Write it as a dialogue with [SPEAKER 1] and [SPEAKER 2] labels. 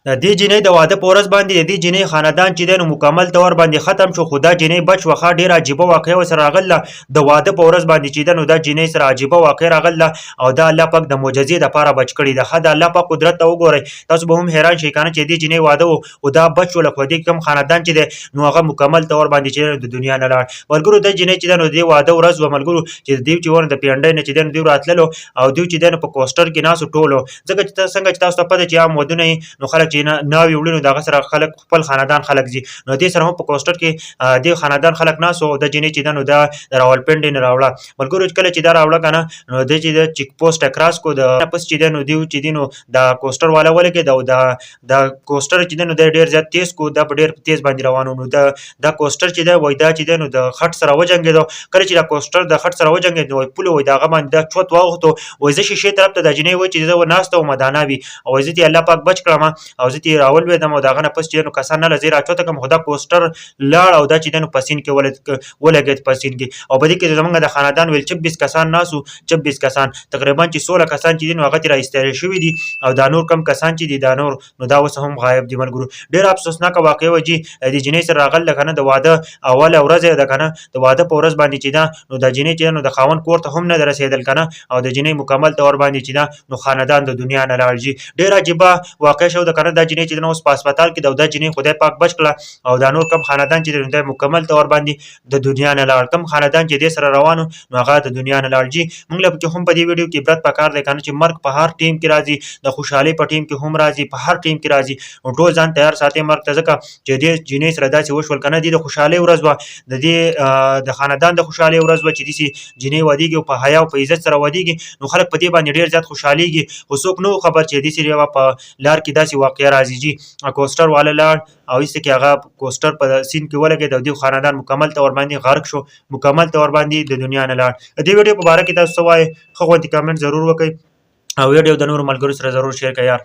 [SPEAKER 1] د دې جینۍ د واده په ورځ باندې د دې جینۍ خاندان چې دی نو مکمل طور باندې ختم شو، خو دا جینۍ بچ وخه. ډېره عجیبه واقعه ورسره راغله د واده په ورځ باندې چې ده نو دا جینۍ سره عجیبه واقعه راغله او دا الله پاک د معجزې دپاره بچ کړې ده. ښه د الله پاک قدرت ته وګورئ، تاسو به هم حیران شئ که نه چې د دې جینۍ واده و او دا بچ شوله، خو د دې کوم خاندان چې دی نو هغه مکمل طور باندې چې د دنیا نه لاړ. ملګرو د جینۍ چې ده نو د دې واده ورځ وه ملګرو چې د دوی چې ونه د پیونډۍ نه چې دی نو دوی راتللو او دوی چې دی نو په کوسټر کې ناست ټولو، ځکه چې څنګه چې تاسو ته پته چې عام ودونه یې نو خلک چې ناوې وړي نو د هغه سره خلک خپل خاندان خلک ځي، نو دې سره هم په کوسټر کې دې خاندان خلک ناست وو او د جینۍ چې ده نو دا د راولپنډۍ نه راوړه. ملګرو کله چې دا راوړه که نه نو دی چې د چیک پوسټ کراس کو د پس چې دی نو دوی چې دی نو دا کوسټر والا ولګېد او دا کوسټر چې دی نو دی ډېر زیات تیز کو، دا په ډېر تیز باندې روان و. نو دا کوسټر چې دی وایي دا چې دی نو د خټ سره وجنګېدو. کله چې دا کوسټر د خټ سره وجنګېد نو پوله وایي د هغه باندې دا چوت واوښتو. وایي زه شیشې طرف ته دا جینۍ وایي چې زه ناسته وم دانا وي او وایي زه دې الله پاک بچ کړم او زه دې راولوېدم او د هغه نه پس چې نو کسان نه له زه یې راچوته کړم، خو دا کوسټر لاړ او دا چې دی نو په سیند کې ولګېد په سیند کې. او په دې کې زموږ د خاندان ویل 26 کسان ناست وو، 26 کسان تقریبا چې 16 کسان چې دي نو هغه ترې راایستل شوي دي او دا نور کم کسان چې دي دا نور نو دا اوس هم غایب دي. ملګرو ډېره افسوسناکه واقعه وه جي د جینۍ سره راغله که نه د واده اوله ورځ یې ده که نه د واده په ورځ باندې چې ده نو دا جینۍ چې ده نو د خاوند کور ته هم نه ده رسېدل که نه او د جینۍ مکمل طور باندې چې ده نو خاندان د دنیا نه لاړ جي. ډېره عجیبه واقعه شوه ده که نه دا جینۍ چې ده نو اوس په هسپتال کې ده او دا جینۍ خدای پاک بچ کړه او دا نور کم خاندان چې دی نو دی مکمل طور باندې د دنیا نه لاړ. کم خاندان چې دې سره روان و نو هغه د دنیا نه لاړ جي. موږ له هم په دې ویډیو کې عبرت پکار دی که نه چې مرګ په هر ټیم کې راځي، د خوشحالۍ په ټیم کې هم راځي، په هر ټیم کې راځي. نو ټول ځان تیار ساتئ مرګ ته، ځکه چې دې جینۍ سره داسې وشول که نه دې د خوشحالۍ ورځ وه، د دې د خاندان د خوشحالۍ ورځ وه چې داسې جینۍ واده او په حیا او په عزت سره واده نو خلک په دې باندې ډېر زیات خوشحالېږي. خو څوک نه و خبر چې داسې یوه په لار کې داسې واقعه راځي جي. کوسټر والا لاړ او ایسته کې هغه کوسټر په سیند کې ولګېد او دې خاندان مکمل طور باندې غرق شو، مکمل طور باندې د دنیا نه لاړ. د دې ویډیو په باره کې تاسو څه وایئ ښه غوندې کامنټ ضرور وکړئ او ویډیو د نورو ملګرو سره ضرور شیر کړئ یار.